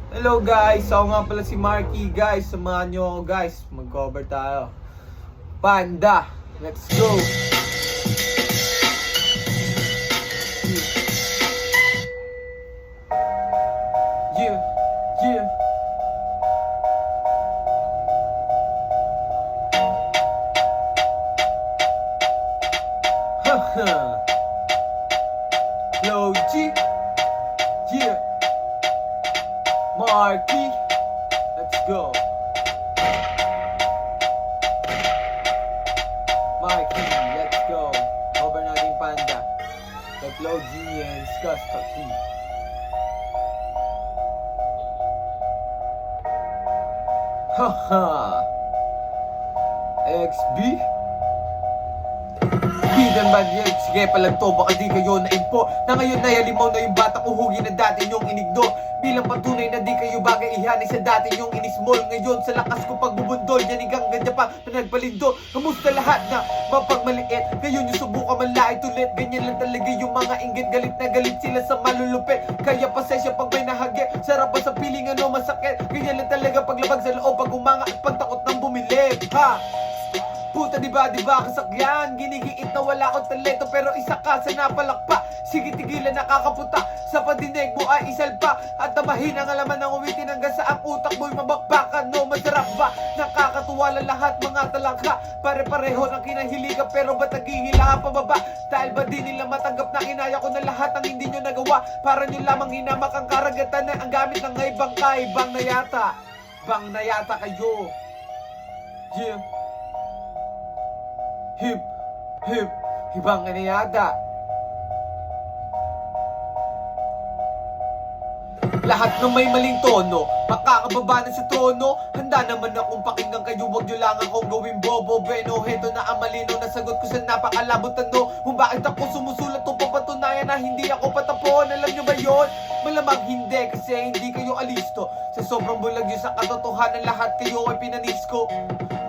Hello guys, ako nga pala si Marky guys. Samahan nyo ako guys, mag-cover tayo. Panda, let's go. Yeah, yeah. Haha. Yo G, yeah. Marky, let's go. Marky, let's go. Cover natin Panda. The Flow G and Skusta P. Haha. XB. Bidan ba niya? Sige palang to, baka di kayo na-info na ngayon na yalimaw na yung batang uhugi na dati nyong inigno. Bilang patunay na di kayo bagay ihanay sa dati nyong inismol. Ngayon sa lakas ko pagbubundol, yan hanggang ganda pa pinagpalindo. Kamusta lahat na mapagmaliit? Ngayon yung subukan manlait ulit. Ganyan lang talaga yung mga inggit, galit na galit sila sa malulupit. Kaya pasensya pag may nahagi, sarap pa sa piling ano masakit. Ganyan lang talaga paglabag sa loob, pag umanga at pagtakot ng bumili. Ha? Puta di ba kasakyan? Ginigiit na wala akong talento pero isa ka sa napalakpa. Sige tigilan nakakaputa, sa padinig mo ay isalpa. At tamahin ang alaman ng uwitin hanggang sa ang utak mo'y mabakbakan. No, masarap ba? Nakakatuwa lang lahat mga talangka. Pare-pareho ng kinahiligan pero ba't naghihila pababa? Dahil ba di nila matanggap na kinaya ko na lahat ang hindi nyo nagawa? Para nyo lamang hinamak ang karagatan na ang gamit ng ibang kaibang na yata. Bang na yata kayo. Yeah. Hip, hip, hibang na yata. Lahat ng may maling tono, makakababa na sa trono. Handa naman akong pakinggan kayo, wag nyo lang akong gawin bobo. Bueno, heto na ang malinaw na sagot ko sa napakalabot tanong kung bakit ako sumusulat o papatunayan na hindi ako patapon. Alam nyo ba yun? Malamang hindi kasi hindi kayo alisto. Sa sobrang bulag nyo sa katotohanan, lahat kayo ay pinanisko.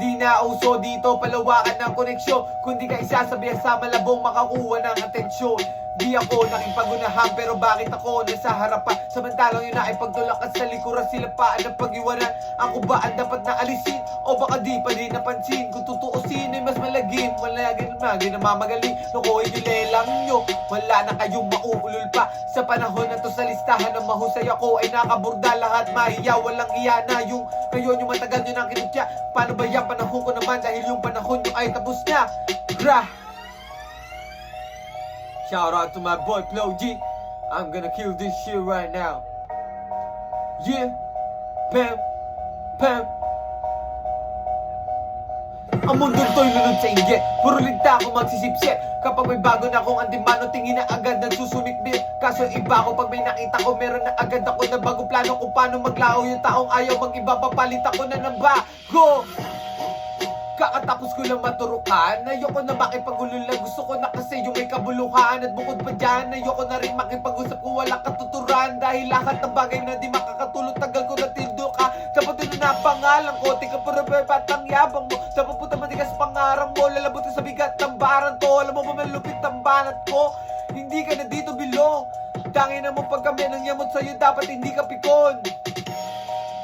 Di na uso dito palawakan ng koneksyon, kundi ka isasabihan sa malabong makakuha ng atensyon. Di ako nakipag-unahan pero bakit ako nasa harapan? Samantalang yun na ay pagtulakas sa likuran, sila pa ang pag-iwanan. Ako ba ang dapat na alisin? O baka di pa din napansin? Kung tutuusin ay mas malagim, malagim na mamagaling. Lukuhin nyo lelang nyo, wala na kayong mauulol pa. Sa panahon na to sa listahan ng mahusay ako ay nakaburda lahat. Mahiya, walang iya na yung ngayon yung matagal nyo nang kinutya. Paano ba yan panahon ko naman dahil yung panahon nyo ay tapos na? Gra! Shout out to my boy Flow G. I'm gonna kill this shit right now. Yeah, Pam, Pam. Ang mundong to'y lunod sa inggit, puro ligta ako magsisipsip. Kapag may bago na akong andimano, tingin na agad nagsusumikbit. Kaso iba ko pag may nakita ko, meron na agad ako na bagong plano kung paano maglao yung taong ayaw mag-iba. Papalit ako na ng bago. Kakatapos ko lang maturukan, ayoko na makipag-ululan. Gusto ko na kasi yung may kabuluhan. At bukod pa dyan, ayoko na rin makipag-usap kung wala katuturan. Dahil lahat ng bagay na di makakatulog, tagal ko na tildo ka. Dapat yun na pangalan ko, tika puro batang yabang mo. Dapat puta matigas pangarang mo, lalabutin sa bigat ng baran to. Alam mo ba malupit ang banat ko? Hindi ka na dito bilong. Tangin na mo pag kami nang yamot sa'yo, dapat hindi ka pikon.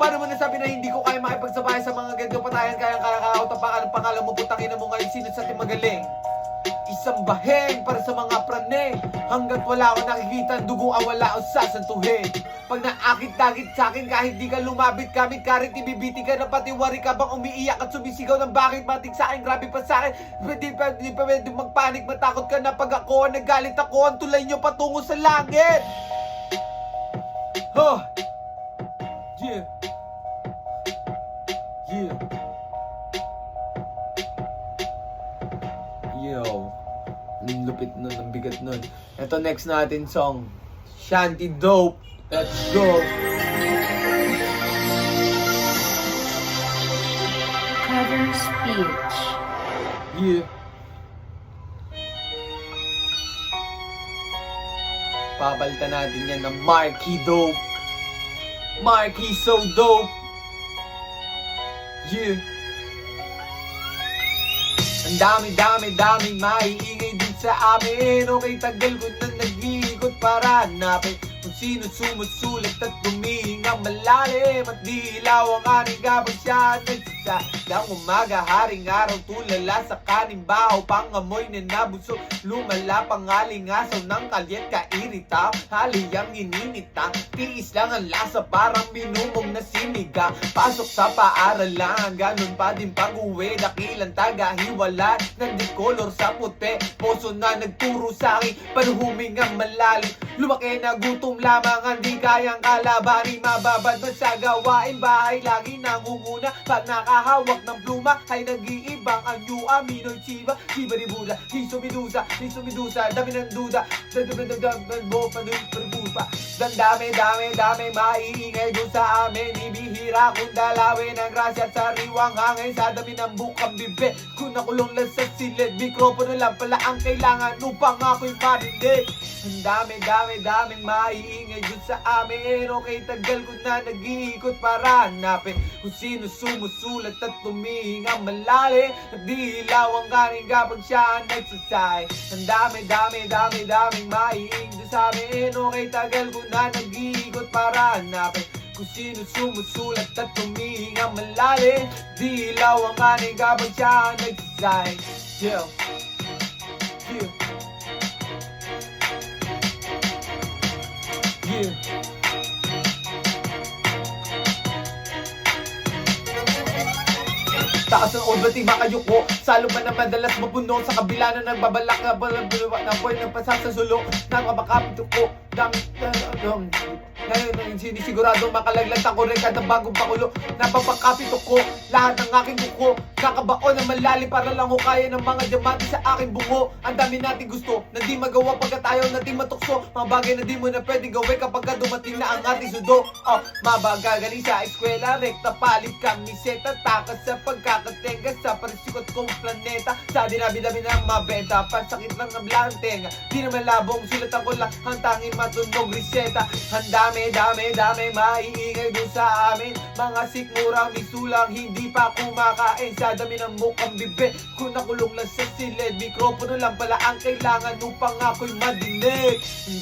Paano mo nasabi na hindi ko kaya makipagsabay sa mga ganito patayan? Kaya kautapakan ang pangalan mo, putangin na mo ngayon sino sa ating magaling. Isang baheng para sa mga prane. Hanggat wala akong nakikita ang dugo ang wala akong sasantuhin. Pag naakit-dagit sa akin kahit di ka lumabit, gamit karit ibibiti ka na pati wari ka bang umiiyak at sumisigaw ng bakit matik sa akin, grabe pa sa akin. Di pa pwede magpanik, matakot ka na pag ako nagalit ako, ang tulay nyo patungo sa langit. Huh. Yeah. Yeah. Yo. Ang lupit nun, ang bigat nun. Ito next natin song. Shanty Dope. Let's go. Cover speech. Yeah. Papalitan natin yan ng Marky Dope. Marky so dope. Yeah. Ang dami maiingay din sa amin. Okay, tagal ko na nag-iikot para hanapin kung sino sumusulat at humihinga tumihingang malalim at dilaw ang aning gabang siya nagsasalang umaga, haring araw, tulala sa kaning bahaw, pangamoy na nabusog, lumala pangalingasaw ng kalyet kairita, haliyang ininita, tiis lang ang lasa parang minumong na siniga, pasok sa paaralan, ganun pa din pag-uwi, dakilang taga-hiwala, nagdikolor sa puti, poso na nagturo sa akin, panuhumingang malalim, lumaki na gutom lamang, hindi kayang kalabanin, mababad man sa gawain bahay, lagi nangunguna, pag nakahawak ng pluma, ay nag-iibang ang New Aminoy Chiba, Chiba ni Buda, Hiso Medusa, dami ng duda, dadabadabad mo, panupa, dami, maiingay doon sa amin, ibihira kung dalawin ang grasya at sariwang hangin, sa dami ng bukang bibe, kung nakulong lang sa silid, mikropono lang pala ang kailangan upang ako'y marinig. Ang daming maiingay dun sa amin. Okay, tagal ko na nag-iikot para hanapin kung sino sumusulat at tumihingang malalim. Nagdilaw ang kaning kapag siya nagsasay. Ang daming maiingay dun sa amin. Okay, tagal ko na nag-iikot para hanapin kung sino sumusulat at tumihingang malalim. Dilaw ang kaning kapag siya nagsasay. Yeah. Taas ng obating makayuko, salo pa na madalas mapuno, sa kabila na nagbabalak na balabuluwa na boy ng pasasasulo, nakabakapit ko, ngayon sinisiguradong makalaglag ako rin kada bagong pakulo, napapakapit ko lahat ng aking buko, kakabaon na malalim para lang hukaya ng mga diamante sa aking bungo. Ang dami natin gusto na di magawa pagkat ayaw natin matukso, mga bagay na di mo na pwede gawin kapag dumating na ang ating sudo. Mabagagaling sa eskwela, rekta palit kamiseta, takas sa pagkakatenga sa parisikot kong planeta, sa dinabi-dabi ng mabenta, pasakit lang ng blantenga, di naman labong sulatan ko lang ang tanging matunog reseta. Ang dami maiingay doon sa amin, mga sikmurang misulang hindi pa kumakain, sa dami ng mukhang bibe, kung nakulong lang sa silid, mikropono lang pala ang kailangan upang ako'y madinig. Ang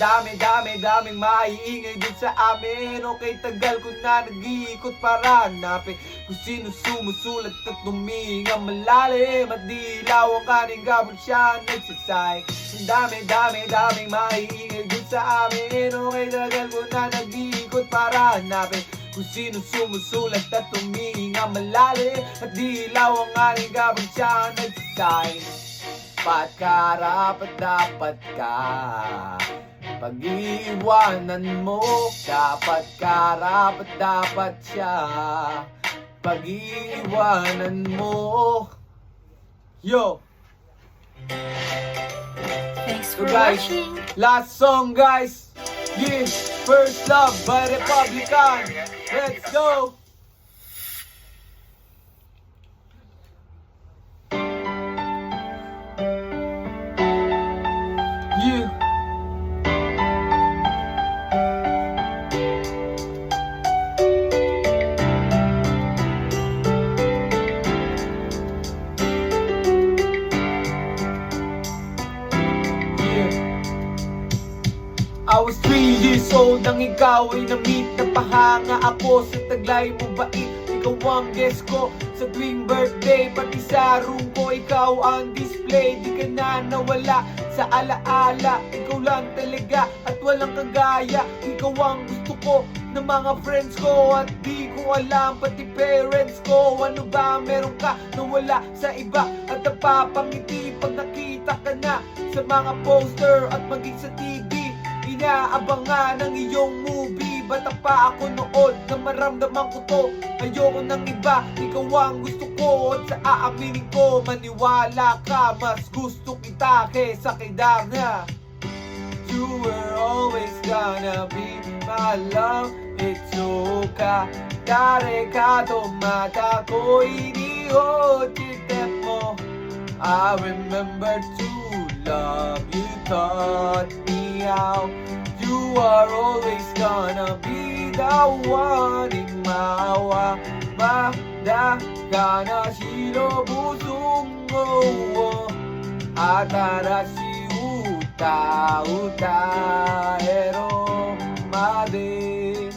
daming maiingay doon sa amin. Okay, tagal ko na nag-iikot para hanapin kung sino sumusulat at tumihingang malalim at dilaw ang kaning kapag siya nagsasay. Ang daming maiingay doon sa amin. Okay, tagal ko na nag-iikot para hanapin kung sino sumusulat at tumihingang malalim at dilaw ang aning kapag siya nagsasay. Dapat ka, pag-iiwanan mo, dapat siya, pag-iiwanan mo. Yo! Thanks So for guys, watching. last song guys. Yeah, First Love by Republican. Let's go! Yeah. I was 3 years old nang ikaw ay na-meet. Napahanga ako sa taglay mo bait. Ikaw ang guest ko sa tuwing birthday. Pati sa room ko ikaw ang display. Di ka na nawala sa alaala. Ikaw lang talaga at walang kagaya. Ikaw ang gusto ko ng mga friends ko. At di ko alam pati parents ko. Ano ba meron ka na wala sa iba? At napapangiti pag nakita ka na sa mga poster at maging sa TV. Inaabangan ng iyong movie. Bata pa ako noon na maramdaman ko to. Ayoko ng iba, ikaw ang gusto ko. At sa aaminin ko, maniwala ka, mas gusto kita kesa kay Dana. You were always gonna be my love. Itsu ka, dare ka to mata ko iniho chitep mo. I remember to love you, taught me how. You are always gonna be the one in mawa. Madagana shirobusung mo. Atarashi uta ero made.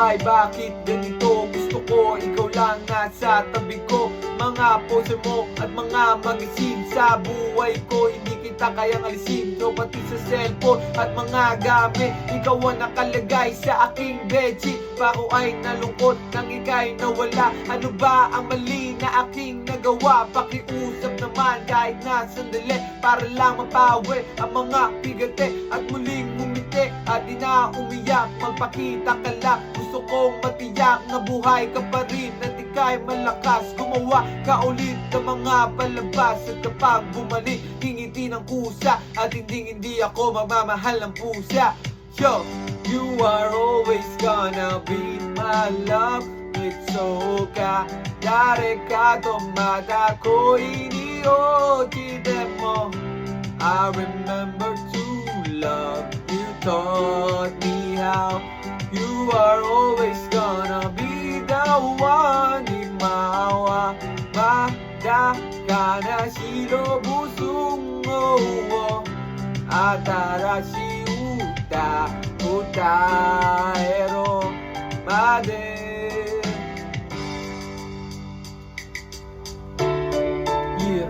buhay, bakit ganito? Gusto ko ikaw lang nasa tabi ko. Mga poser mo at mga magisin sa buhay ko, hindi kita kayang alisin. So pati sa cellphone at mga gamit, ikaw ang nakalagay sa aking bedsheet. Pa ako ay nalungkot nang ika'y nawala. Ano ba ang mali na aking nagawa? Pakiusap naman kahit na sandali, para lang mapawi ang mga bigate at muling ngumiti at di na umiyak. Magpakita ka lang, gusto kong matiyak na buhay ka pa rin at ika'y malakas. Gumawa ka ulit ng mga palabas at kapag bumalik, hingiti ng kusa at hindi ako magmamahal ng pusa. Yo, you are always gonna be my love. It's okay, dare ka tomata ko iniojite mo. I remember to love you, taught me how. You are always gonna be the one. Imawa, mada ka na shiro busung mo. Atarashi uta, utaero made. Yeah.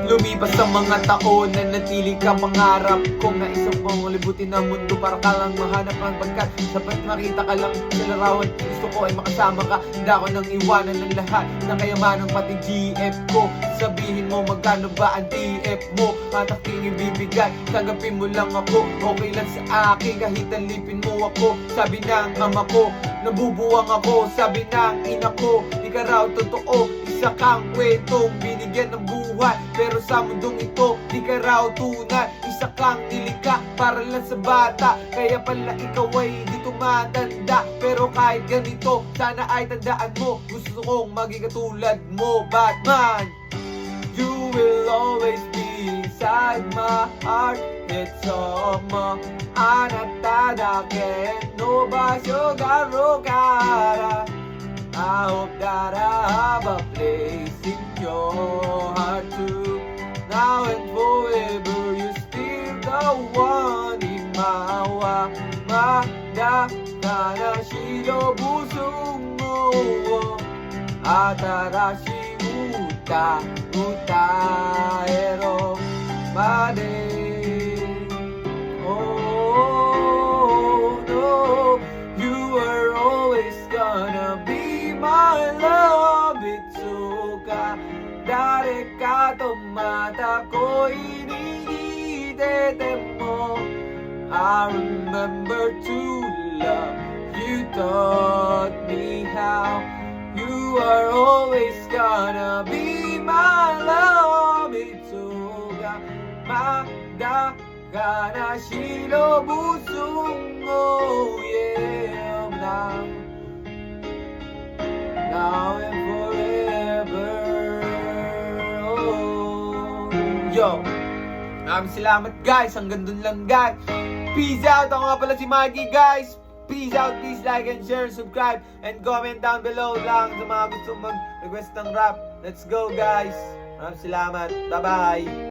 Lumipas ang mga taon na natili ka mangarap kong na isang pangulibutin ng mundo para ka lang mahanap ang pagkat sapat makita ka lang sa larawan. Gusto ko ay makasama ka, hindi ako nang iwanan ng lahat ng kayamanan pati GF ko. Sabihin mo magkano ba ang TF mo at aking ibibigay, tanggapin mo lang ako. Okay lang sa akin kahit alipin mo ako. Sabi ng ama ko, nabubuwang ako. Sabi ng ina ko, di ka raw totoo. Isa kang kwentong binigyan ng buhay, pero sa mundong ito, di ka raw tunay. Isa kang nilikha para lang sa bata, kaya pala ikaw ay di tumatanda. Pero kahit ganito, sana ay tandaan mo, gusto kong maging katulad mo, Batman. You will always be inside my heart. It's so mo anata dake no basho ga rokara. I hope that I have a place in your heart too. Now and forever, you still the one. Imawa, mada, kana shiro busung mo. Atarashi uta, utaero made. Oh no, you are always gonna be my love. It's okay, dare ka tomata ko iniitete mo. I remember to love you, taught me how. You are always gonna be my love. It's okay, mada kana shiro busung mo. Yeah, now and forever. Oh. Yo, maraming salamat guys. Hanggang dun lang guys. Peace out. Ako nga pala si Mikey guys. Peace out. Please like and share, subscribe, and comment down below lang sa mga gusto mag-request ng rap. Let's go guys. Maraming salamat. Bye bye.